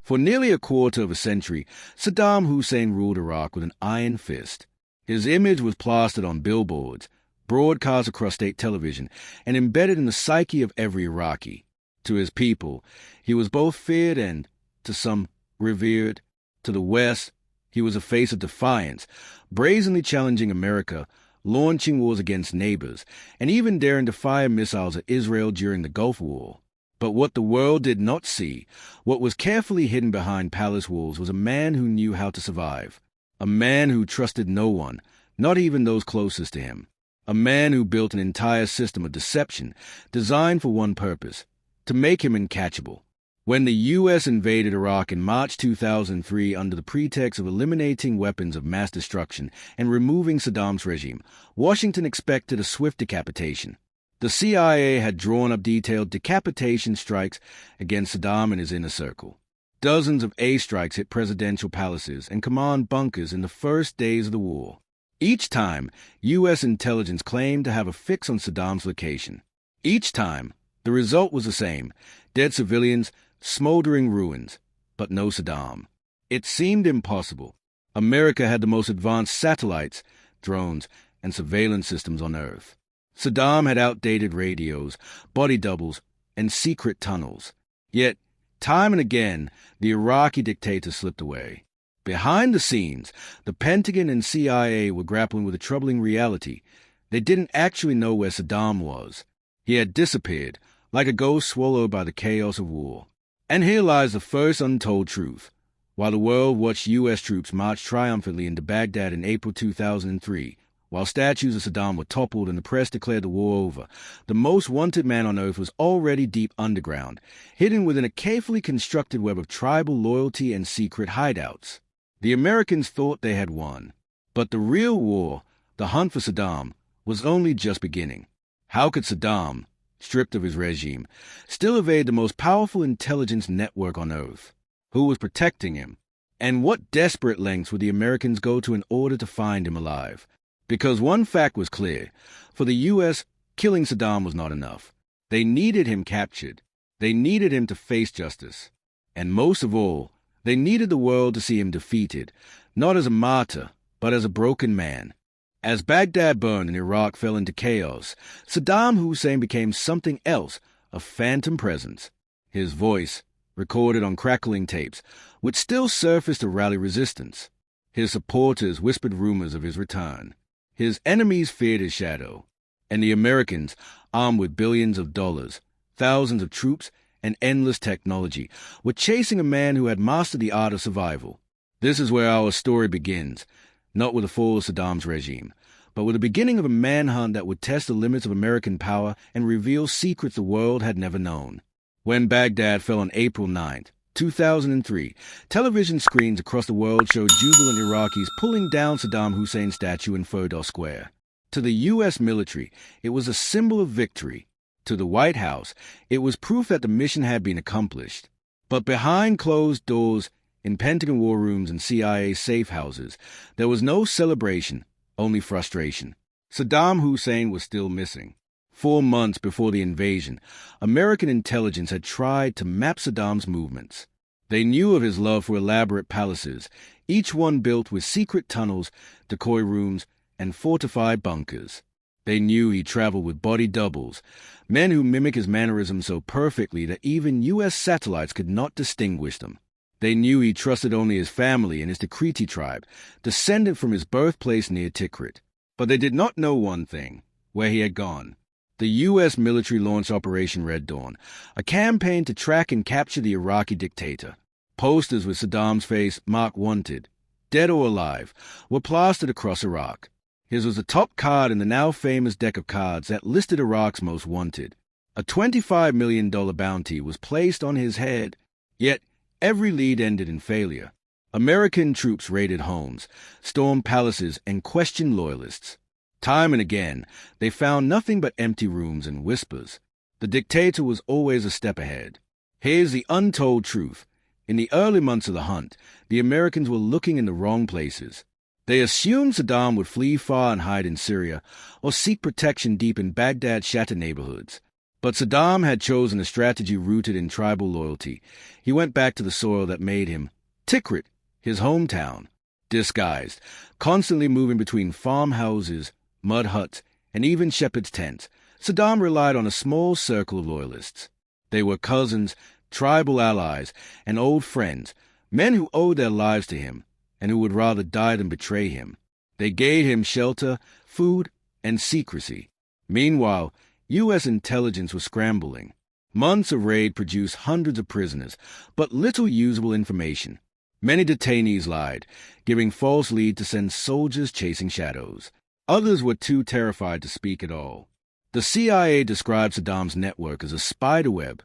For nearly a quarter of a century, Saddam Hussein ruled Iraq with an iron fist. His image was plastered on billboards, broadcast across state television, and embedded in the psyche of every Iraqi. To his people, he was both feared and, to some, revered. To the West, he was a face of defiance, brazenly challenging America, launching wars against neighbors, and even daring to fire missiles at Israel during the Gulf War. But what the world did not see, what was carefully hidden behind palace walls, was a man who knew how to survive. A man who trusted no one, not even those closest to him. A man who built an entire system of deception designed for one purpose, to make him uncatchable. When the U.S. invaded Iraq in March 2003 under the pretext of eliminating weapons of mass destruction and removing Saddam's regime, Washington expected a swift decapitation. The CIA had drawn up detailed decapitation strikes against Saddam and his inner circle. Dozens of airstrikes hit presidential palaces and command bunkers in the first days of the war. Each time, U.S. intelligence claimed to have a fix on Saddam's location. Each time, the result was the same: dead civilians, smoldering ruins, but no Saddam. It seemed impossible. America had the most advanced satellites, drones, and surveillance systems on Earth. Saddam had outdated radios, body doubles, and secret tunnels. Yet, time and again, the Iraqi dictator slipped away. Behind the scenes, the Pentagon and CIA were grappling with a troubling reality. They didn't actually know where Saddam was. He had disappeared, like a ghost swallowed by the chaos of war. And here lies the first untold truth. While the world watched U.S. troops march triumphantly into Baghdad in April 2003, while statues of Saddam were toppled and the press declared the war over, the most wanted man on earth was already deep underground, hidden within a carefully constructed web of tribal loyalty and secret hideouts. The Americans thought they had won. But the real war, the hunt for Saddam, was only just beginning. How could Saddam, stripped of his regime, still evade the most powerful intelligence network on Earth? Who was protecting him? And what desperate lengths would the Americans go to in order to find him alive? Because one fact was clear. For the U.S., killing Saddam was not enough. They needed him captured. They needed him to face justice. And most of all, they needed the world to see him defeated, not as a martyr, but as a broken man. As Baghdad burned and Iraq fell into chaos, Saddam Hussein became something else, a phantom presence. His voice, recorded on crackling tapes, would still surface to rally resistance. His supporters whispered rumors of his return. His enemies feared his shadow. And the Americans, armed with billions of dollars, thousands of troops, and endless technology, were chasing a man who had mastered the art of survival. This is where our story begins, not with the fall of Saddam's regime, but with the beginning of a manhunt that would test the limits of American power and reveal secrets the world had never known. When Baghdad fell on April 9, 2003, television screens across the world showed jubilant Iraqis pulling down Saddam Hussein's statue in Firdos Square. To the U.S. military, it was a symbol of victory. To the White House, it was proof that the mission had been accomplished. But behind closed doors, in Pentagon war rooms and CIA safe houses, there was no celebration, only frustration. Saddam Hussein was still missing. 4 months before the invasion, American intelligence had tried to map Saddam's movements. They knew of his love for elaborate palaces, each one built with secret tunnels, decoy rooms, and fortified bunkers. They knew he traveled with body doubles, men who mimic his mannerisms so perfectly that even U.S. satellites could not distinguish them. They knew he trusted only his family and his Tikrit tribe, descended from his birthplace near Tikrit. But they did not know one thing: where he had gone. The U.S. military launched Operation Red Dawn, a campaign to track and capture the Iraqi dictator. Posters with Saddam's face marked wanted, dead or alive, were plastered across Iraq. His was the top card in the now famous deck of cards that listed Iraq's most wanted. A $25 million bounty was placed on his head. Yet, every lead ended in failure. American troops raided homes, stormed palaces, and questioned loyalists. Time and again, they found nothing but empty rooms and whispers. The dictator was always a step ahead. Here's the untold truth. In the early months of the hunt, the Americans were looking in the wrong places. They assumed Saddam would flee far and hide in Syria, or seek protection deep in Baghdad's shattered neighborhoods. But Saddam had chosen a strategy rooted in tribal loyalty. He went back to the soil that made him Tikrit, his hometown. Disguised, constantly moving between farmhouses, mud huts, and even shepherd's tents, Saddam relied on a small circle of loyalists. They were cousins, tribal allies, and old friends, men who owed their lives to him, and who would rather die than betray him. They gave him shelter, food, and secrecy. Meanwhile, U.S. intelligence was scrambling. Months of raid produced hundreds of prisoners, but little usable information. Many detainees lied, giving false lead to send soldiers chasing shadows. Others were too terrified to speak at all. The CIA described Saddam's network as a spiderweb,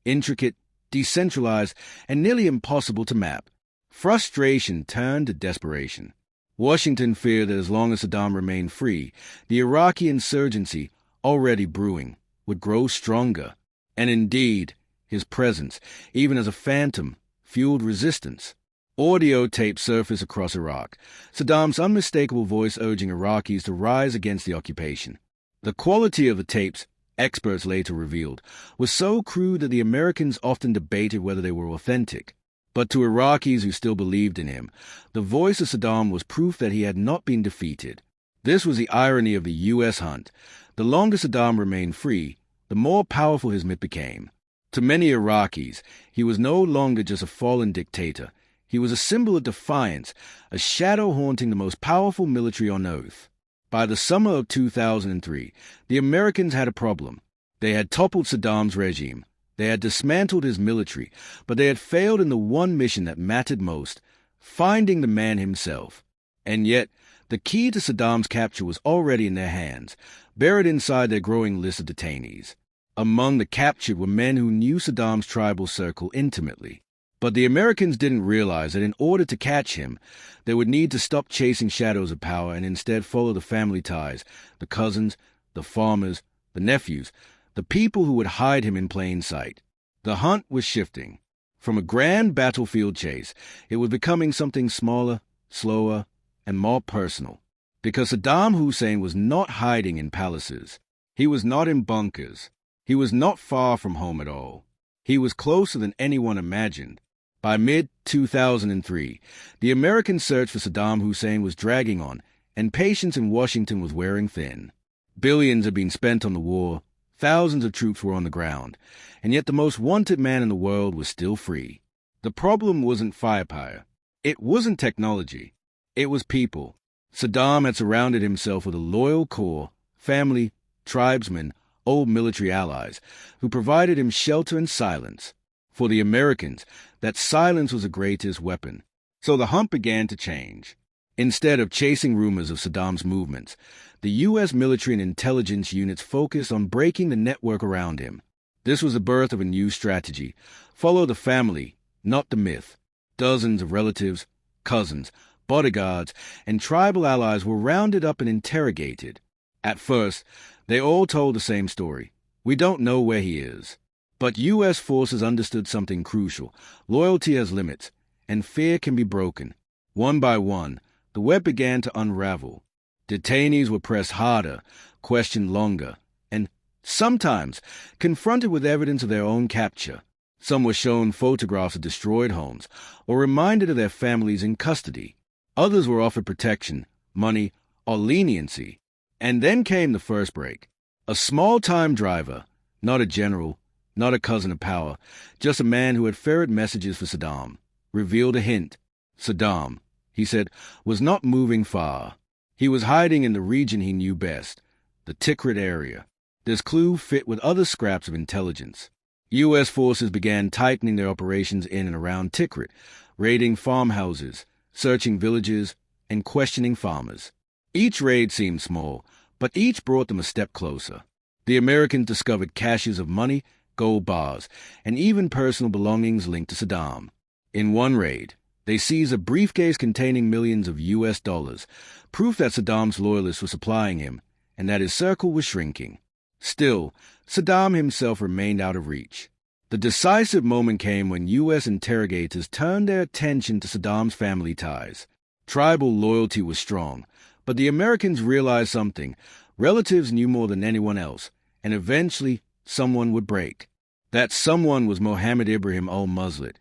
intricate, decentralized, and nearly impossible to map. Frustration turned to desperation. Washington feared that as long as Saddam remained free, the Iraqi insurgency, already brewing, would grow stronger. And indeed, his presence, even as a phantom, fueled resistance. Audio tapes surfaced across Iraq, Saddam's unmistakable voice urging Iraqis to rise against the occupation. The quality of the tapes, experts later revealed, was so crude that the Americans often debated whether they were authentic. But to Iraqis who still believed in him, the voice of Saddam was proof that he had not been defeated. This was the irony of the U.S. hunt. The longer Saddam remained free, the more powerful his myth became. To many Iraqis, he was no longer just a fallen dictator. He was a symbol of defiance, a shadow haunting the most powerful military on earth. By the summer of 2003, the Americans had a problem. They had toppled Saddam's regime. They had dismantled his military, but they had failed in the one mission that mattered most, finding the man himself. And yet, the key to Saddam's capture was already in their hands, buried inside their growing list of detainees. Among the captured were men who knew Saddam's tribal circle intimately. But the Americans didn't realize that in order to catch him, they would need to stop chasing shadows of power and instead follow the family ties, the cousins, the farmers, the nephews, the people who would hide him in plain sight. The hunt was shifting. From a grand battlefield chase, it was becoming something smaller, slower, and more personal. Because Saddam Hussein was not hiding in palaces. He was not in bunkers. He was not far from home at all. He was closer than anyone imagined. By mid-2003, the American search for Saddam Hussein was dragging on, and patience in Washington was wearing thin. Billions had been spent on the war, thousands of troops were on the ground, and yet the most wanted man in the world was still free. The problem wasn't firepower. It wasn't technology. It was people. Saddam had surrounded himself with a loyal core, family, tribesmen, old military allies, who provided him shelter and silence. For the Americans, that silence was the greatest weapon. So the hunt began to change. Instead of chasing rumors of Saddam's movements, the U.S. military and intelligence units focused on breaking the network around him. This was the birth of a new strategy. Follow the family, not the myth. Dozens of relatives, cousins, bodyguards, and tribal allies were rounded up and interrogated. At first, they all told the same story. We don't know where he is. But U.S. forces understood something crucial. Loyalty has limits, and fear can be broken. One by one, the web began to unravel. Detainees were pressed harder, questioned longer, and, sometimes, confronted with evidence of their own capture. Some were shown photographs of destroyed homes, or reminded of their families in custody. Others were offered protection, money, or leniency. And then came the first break. A small-time driver, not a general, not a cousin of power, just a man who had ferreted messages for Saddam, revealed a hint. Saddam, he said, was not moving far. He was hiding in the region he knew best, the Tikrit area. This clue fit with other scraps of intelligence. U.S. forces began tightening their operations in and around Tikrit, raiding farmhouses, searching villages, and questioning farmers. Each raid seemed small, but each brought them a step closer. The Americans discovered caches of money, gold bars, and even personal belongings linked to Saddam. In one raid, they seized a briefcase containing millions of U.S. dollars, proof that Saddam's loyalists were supplying him, and that his circle was shrinking. Still, Saddam himself remained out of reach. The decisive moment came when U.S. interrogators turned their attention to Saddam's family ties. Tribal loyalty was strong, but the Americans realized something. Relatives knew more than anyone else, and eventually someone would break. That someone was Mohammed Ibrahim al-Muslit,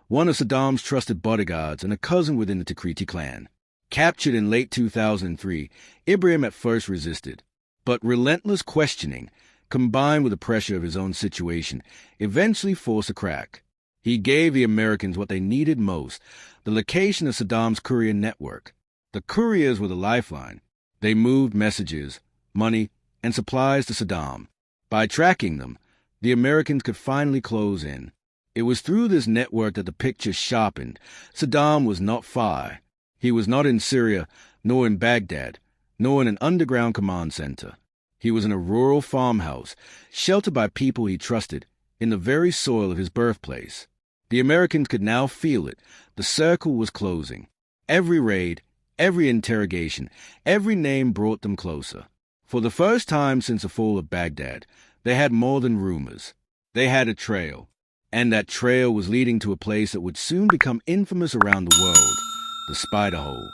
one of Saddam's trusted bodyguards and a cousin within the Tikrit clan. Captured in late 2003, Ibrahim at first resisted, but relentless questioning, combined with the pressure of his own situation, eventually forced a crack. He gave the Americans what they needed most, the location of Saddam's courier network. The couriers were the lifeline. They moved messages, money, and supplies to Saddam. By tracking them, the Americans could finally close in. It was through this network that the picture sharpened. Saddam was not far. He was not in Syria, nor in Baghdad, nor in an underground command center. He was in a rural farmhouse, sheltered by people he trusted, in the very soil of his birthplace. The Americans could now feel it. The circle was closing. Every raid, every interrogation, every name brought them closer. For the first time since the fall of Baghdad, they had more than rumors. They had a trail. And that trail was leading to a place that would soon become infamous around the world, the Spider Hole.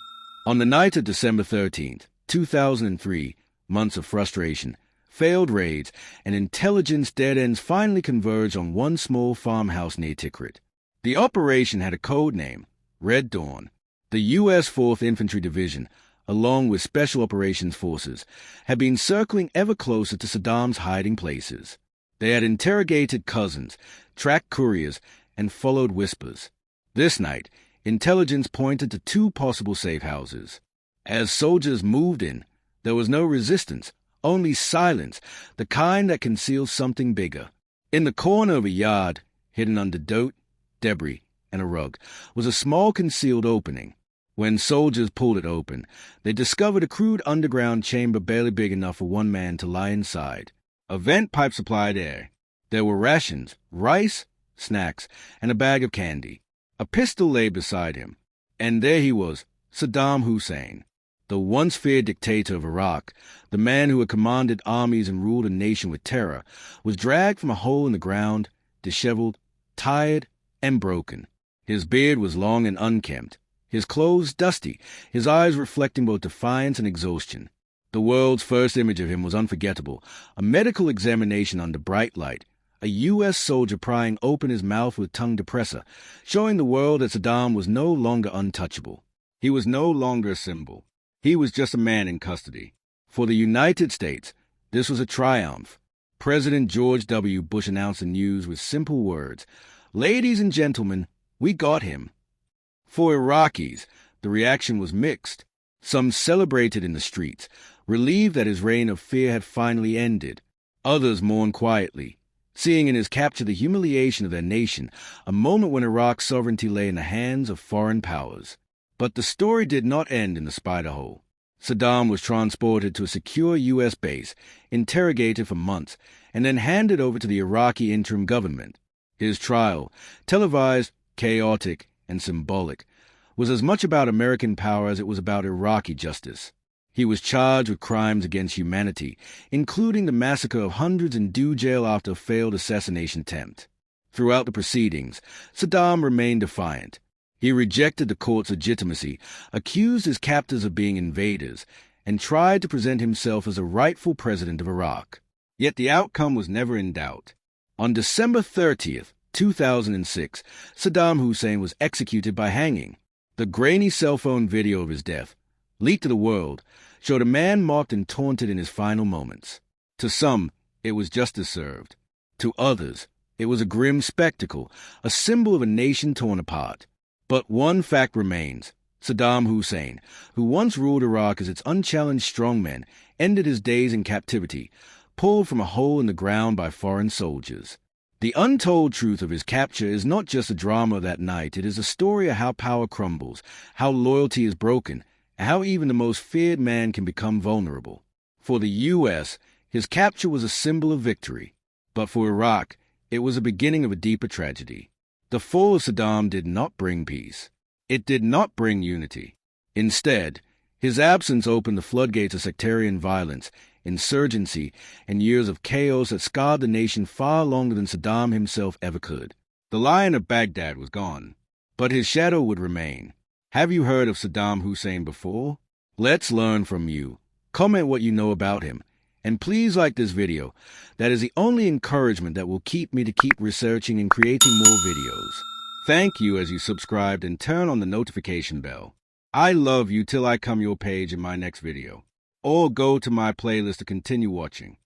On the night of December 13th, 2003, months of frustration, failed raids, and intelligence dead ends finally converged on one small farmhouse near Tikrit. The operation had a code name, Red Dawn. The U.S. 4th Infantry Division, along with Special Operations Forces, had been circling ever closer to Saddam's hiding places. They had interrogated cousins, tracked couriers, and followed whispers. This night, intelligence pointed to two possible safe houses. As soldiers moved in, there was no resistance, only silence, the kind that conceals something bigger. In the corner of a yard, hidden under dirt, debris, and a rug, was a small concealed opening. When soldiers pulled it open, they discovered a crude underground chamber barely big enough for one man to lie inside. A vent pipe supplied air. There were rations, rice, snacks, and a bag of candy. A pistol lay beside him. And there he was, Saddam Hussein, the once feared dictator of Iraq, the man who had commanded armies and ruled a nation with terror, was dragged from a hole in the ground, disheveled, tired, and broken. His beard was long and unkempt, his clothes dusty, his eyes reflecting both defiance and exhaustion. The world's first image of him was unforgettable, a medical examination under bright light, a U.S. soldier prying open his mouth with tongue depressor, showing the world that Saddam was no longer untouchable. He was no longer a symbol. He was just a man in custody. For the United States, this was a triumph. President George W. Bush announced the news with simple words, "Ladies and gentlemen, we got him." For Iraqis, the reaction was mixed. Some celebrated in the streets, relieved that his reign of fear had finally ended. Others mourned quietly, seeing in his capture the humiliation of their nation, a moment when Iraq's sovereignty lay in the hands of foreign powers. But the story did not end in the Spider Hole. Saddam was transported to a secure U.S. base, interrogated for months, and then handed over to the Iraqi interim government. His trial, televised, chaotic, and symbolic, was as much about American power as it was about Iraqi justice. He was charged with crimes against humanity, including the massacre of hundreds in Dujail after a failed assassination attempt. Throughout the proceedings, Saddam remained defiant. He rejected the court's legitimacy, accused his captors of being invaders, and tried to present himself as a rightful president of Iraq. Yet the outcome was never in doubt. On December 30th, 2006, Saddam Hussein was executed by hanging. The grainy cell phone video of his death, leaked to the world, showed a man mocked and taunted in his final moments. To some, it was justice served. To others, it was a grim spectacle, a symbol of a nation torn apart. But one fact remains. Saddam Hussein, who once ruled Iraq as its unchallenged strongman, ended his days in captivity, pulled from a hole in the ground by foreign soldiers. The untold truth of his capture is not just a drama of that night, it is a story of how power crumbles, how loyalty is broken, and how even the most feared man can become vulnerable. For the U.S., his capture was a symbol of victory, but for Iraq, it was the beginning of a deeper tragedy. The fall of Saddam did not bring peace. It did not bring unity. Instead, his absence opened the floodgates of sectarian violence, insurgency, and years of chaos that scarred the nation far longer than Saddam himself ever could. The Lion of Baghdad was gone, but his shadow would remain. Have you heard of Saddam Hussein before? Let's learn from you. Comment what you know about him, And please like this video. That is the only encouragement that will keep me to keep researching and creating more videos. Thank you as you subscribed and turn on the notification bell. I love you till I come your page in my next video. Or go to my playlist to continue watching.